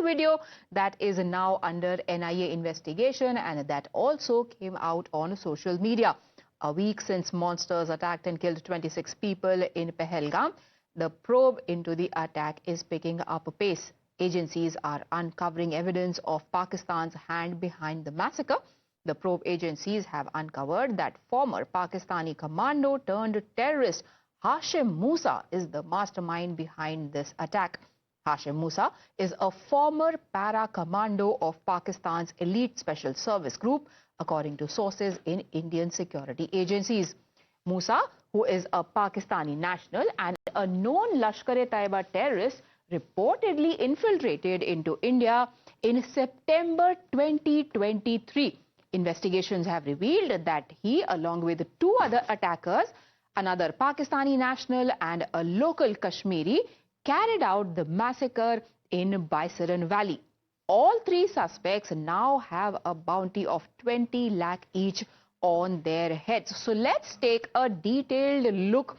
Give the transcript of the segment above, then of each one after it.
video that is now under NIA investigation, and that also came out on social media. A week since monsters attacked and killed 26 people in Pahalgam, the probe into the attack is picking up pace. Agencies are uncovering evidence of Pakistan's hand behind the massacre. The probe agencies have uncovered that former Pakistani commando turned terrorist Hashim Musa is the mastermind behind this attack. Hashim Musa is a former para-commando of Pakistan's elite special service group, according to sources in Indian security agencies. Musa, who is a Pakistani national and a known Lashkar-e-Taiba terrorist, reportedly infiltrated into India in September 2023. Investigations have revealed that he, along with two other attackers, another Pakistani national and a local Kashmiri, carried out the massacre in Baisaran Valley. All three suspects now have a bounty of 20 lakh each on their heads. So let's take a detailed look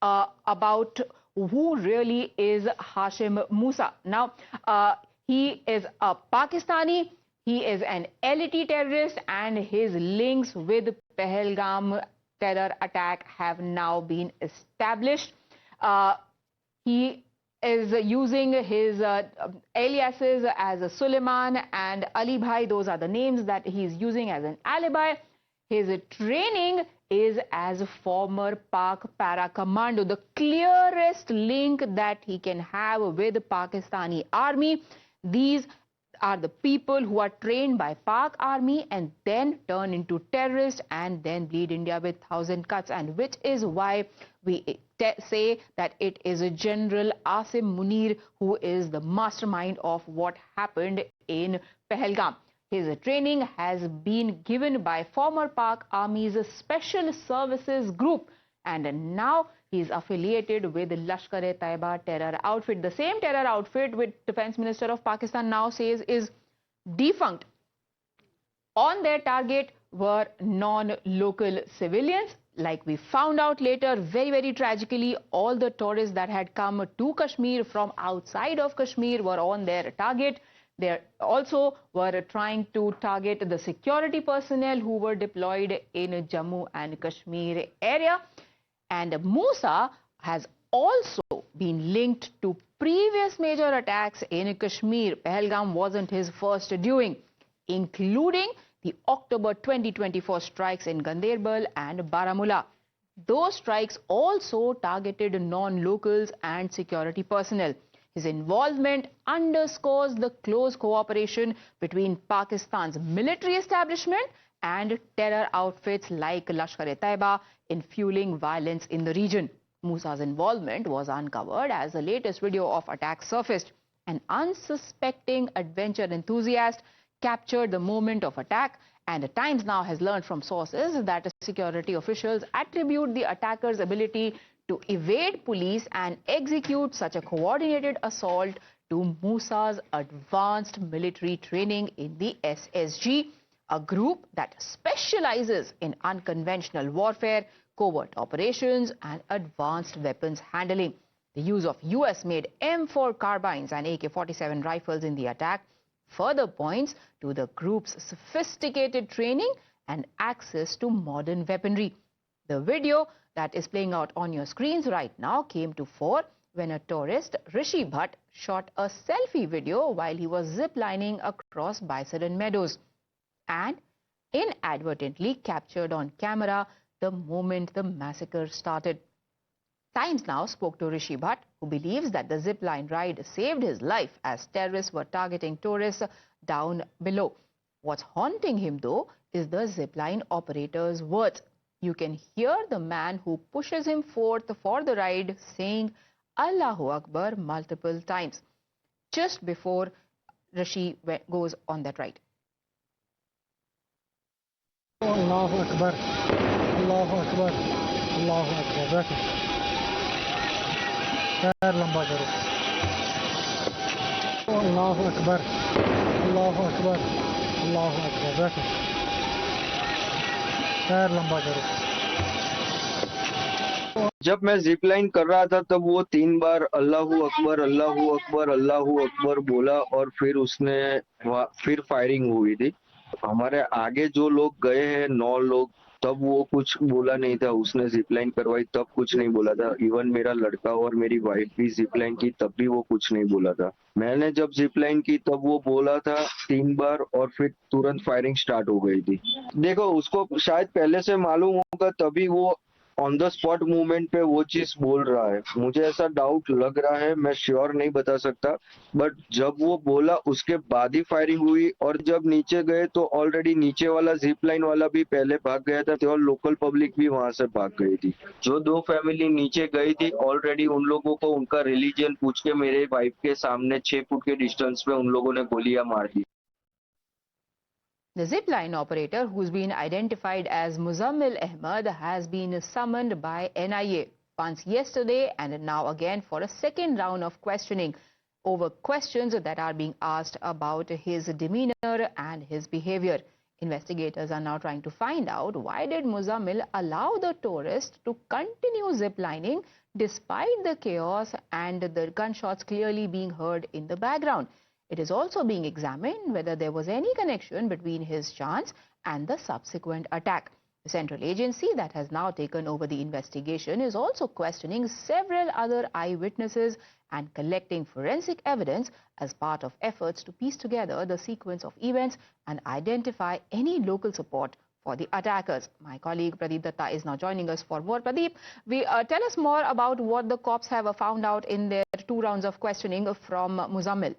about who really is Hashim Musa. Now, he is a Pakistani, he is an LET terrorist, and his links with Pahalgam terror attack have now been established. He is using his aliases as Suleiman and Ali Bhai. Those are the names that he is using as an alibi. His training is as a former Pak para-commando, the clearest link that he can have with the Pakistani army. These are the people who are trained by Pak army and then turn into terrorists and then bleed India with 1,000 cuts, and which is why we say that it is a General Asim Munir who is the mastermind of what happened in Pahalgam. His training has been given by former Pak Army's Special Services Group, and now he is affiliated with the Lashkar-e-Taiba terror outfit. The same terror outfit which Defense Minister of Pakistan now says is defunct. On their target were non-local civilians. Like we found out later, very, very tragically, all the tourists that had come to Kashmir from outside of Kashmir were on their target. They also were trying to target the security personnel who were deployed in Jammu and Kashmir area. And Musa has also been linked to previous major attacks in Kashmir. Pahalgam wasn't his first doing, including the October 2024 strikes in Ganderbal and Baramulla. Those strikes also targeted non-locals and security personnel. His involvement underscores the close cooperation between Pakistan's military establishment and terror outfits like Lashkar-e-Taiba in fueling violence in the region. Musa's involvement was uncovered as the latest video of attack surfaced. An unsuspecting adventure enthusiast captured the moment of attack, and the Times now has learned from sources that security officials attribute the attacker's ability to evade police and execute such a coordinated assault to Musa's advanced military training in the SSG, a group that specializes in unconventional warfare, covert operations, and advanced weapons handling. The use of US-made M4 carbines and AK-47 rifles in the attack further points to the group's sophisticated training and access to modern weaponry. The video that is playing out on your screens right now came to fore when a tourist, Rishi Bhatt, shot a selfie video while he was ziplining across Baisaran Meadows and inadvertently captured on camera the moment the massacre started. Times now spoke to Rishi Bhatt, who believes that the zipline ride saved his life as terrorists were targeting tourists down below. What's haunting him, though, is the zipline operator's words. You can hear the man who pushes him forth for the ride saying Allahu Akbar multiple times just before Rishi goes on that ride. Allahu Akbar, Allahu Akbar, Allahu Akbar. पैर लंबा करो अल्लाह अकबर अल्लाह अकबर अल्लाह अकबर बैठो पैर लंबा करो जब मैं zip line कर रहा था तब वो 3 बार अल्लाहू अकबर अल्लाहू अकबर अल्लाहू अकबर बोला और फिर उसने फिर फायरिंग हुई थी। हमारे आगे जो लोग गए हैं 9 लोग, तब वो कुछ बोला नहीं था। उसने जिप लाइन करवाई तब कुछ नहीं बोला था। इवन मेरा लड़का और मेरी वाइफ भी जिप लाइन की तब भी वो कुछ नहीं बोला था। मैंने जब जिप लाइन की तब वो बोला था 3 बार और फिर तुरंत फायरिंग स्टार्ट हो गई थी। देखो उसको शायद पहले से मालूम होगा तभी वो ऑन द स्पॉट मूवमेंट पे वो चीज बोल रहा है। मुझे ऐसा डाउट लग रहा है, मैं श्योर नहीं बता सकता, बट जब वो बोला उसके बाद ही फायरिंग हुई। और जब नीचे गए तो ऑलरेडी नीचे वाला जिप लाइन वाला भी पहले भाग गया था और लोकल पब्लिक भी वहां से भाग गई थी। जो 2 फैमिली नीचे गई थी ऑलरेडी उन लोगों को उनका रिलीजन पूछ के मेरे वाइफ के सामने 6 फुट के डिस्टेंस पे उन लोगों ने गोलियां मार दी। The zipline operator, who's been identified as Muzammil Ahmed, has been summoned by NIA once yesterday and now again for a second round of questioning over questions that are being asked about his demeanor and his behavior. Investigators are now trying to find out why did Muzammil allow the tourist to continue ziplining despite the chaos and the gunshots clearly being heard in the background. It is also being examined whether there was any connection between his chants and the subsequent attack. The central agency that has now taken over the investigation is also questioning several other eyewitnesses and collecting forensic evidence as part of efforts to piece together the sequence of events and identify any local support for the attackers. My colleague Pradeep Datta is now joining us for more. Pradeep, tell us more about what the cops have found out in their 2 rounds of questioning from Muzammil.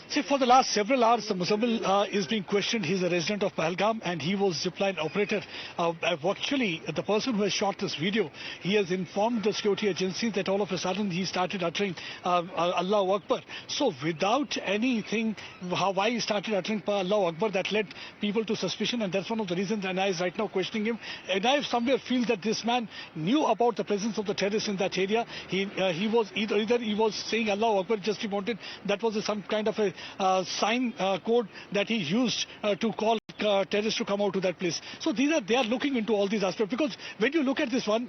See, for the last several hours, Muzammil is being questioned. He's a resident of Pahalgam and he was zipline operator. Actually, the person who has shot this video, he has informed the security agencies that all of a sudden he started uttering Allahu Akbar. So without anything, why he started uttering Allahu Akbar, that led people to suspicion, and that's one of the reasons NIA is right now questioning him. NIA somewhere feels that this man knew about the presence of the terrorists in that area. He was either he was saying Allahu Akbar, just he wanted, that was some kind of a sign code that he used to call terrorists to come out to that place. So they are looking into all these aspects, because when you look at this one,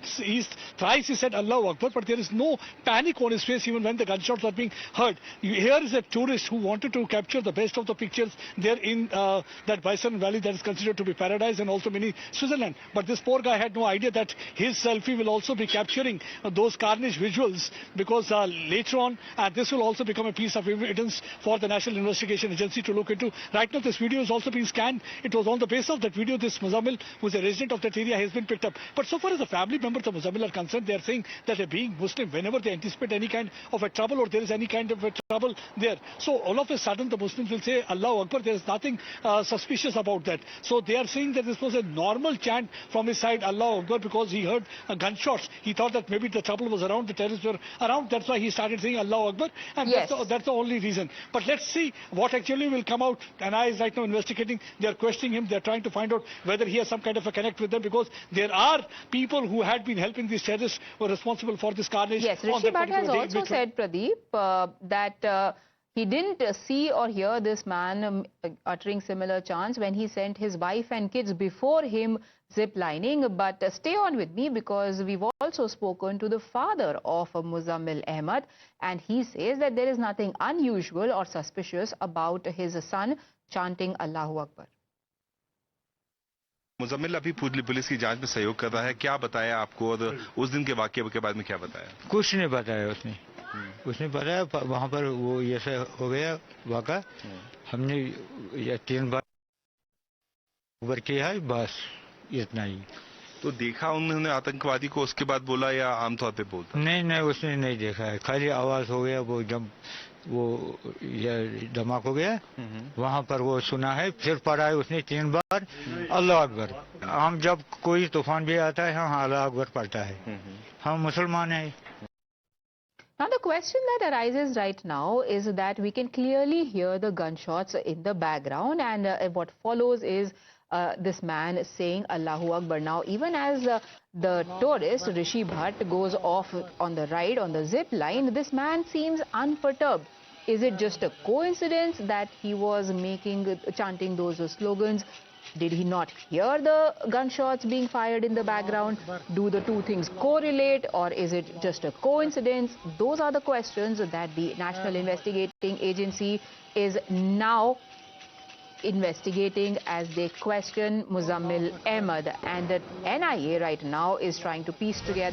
thrice he said Allahu Akbar, but there is no panic on his face even when the gunshots are being heard. Here is a tourist who wanted to capture the best of the pictures there in that Bison Valley that is considered to be paradise and also mini Switzerland. But this poor guy had no idea that his selfie will also be capturing those carnage visuals, because later on this will also become a piece of evidence for the National Investigation Agency to look into. Right now this video is also being scanned. It was on the basis of that video this Muzammil, who is a resident of that area, has been picked up. But so far as the family members of Muzammil are concerned, they are saying that being Muslim, whenever they anticipate any kind of a trouble or there is any kind of a trouble there, so all of a sudden the Muslims will say Allahu Akbar. There is nothing suspicious about that. So they are saying that this was a normal chant from his side, Allahu Akbar, because he heard gunshots. He thought that maybe the trouble was around, the terrorists were around. That's why he started saying Allahu Akbar, and Yes. that's the only reason. But let's see what actually will come out. And I is right now investigating. They are questioning him. They are trying to find out whether he has some kind of a connect with them, because there are people who had been helping these terrorists who are responsible for this carnage. Yes, Rishi Bhatt has also said, Pradeep, that he didn't see or hear this man uttering similar chants when he sent his wife and kids before him ziplining. But stay on with me, because we've also spoken to the father of Muzammil Ahmed, and he says that there is nothing unusual or suspicious about his son chanting Allahu Akbar. Muzammil अभी police की जांच में सहयोग कर रहा है, क्या बताया आपको और उस दिन के वाकये के बारे में क्या बताया? कुछ नहीं बताया उसने बताया वहाँ पर वो ऐसा हो गया वाक़ा। हमने 3 बार ओवर किया है, बस इतना ही। तो देखा उन्होंने आतंकवादी को उसके बाद बोला या आमतौर पे बोलता? नहीं उसने नहीं देखा है, खाली आवाज हो गया। वो जब वो धमाक हो गया वहाँ पर वो सुना है, फिर पढ़ा है उसने 3 बार अल्लाह अकबर। हम जब कोई तूफान भी आता है हम अल्लाह अकबर पढ़ता है, हम मुसलमान हैं। Now the question that arises right now is that we can clearly hear the gunshots in the background, and what follows is this man saying Allahu Akbar. Now even as the tourist Rishi Bhatt goes off on the ride on the zip line, this man seems unperturbed. Is it just a coincidence that he was chanting those slogans Did he not hear the gunshots being fired in the background? Do the two things correlate, or is it just a coincidence? Those are the questions that the National Investigating Agency is now investigating as they question Muzammil Ahmed, and the NIA right now is trying to piece together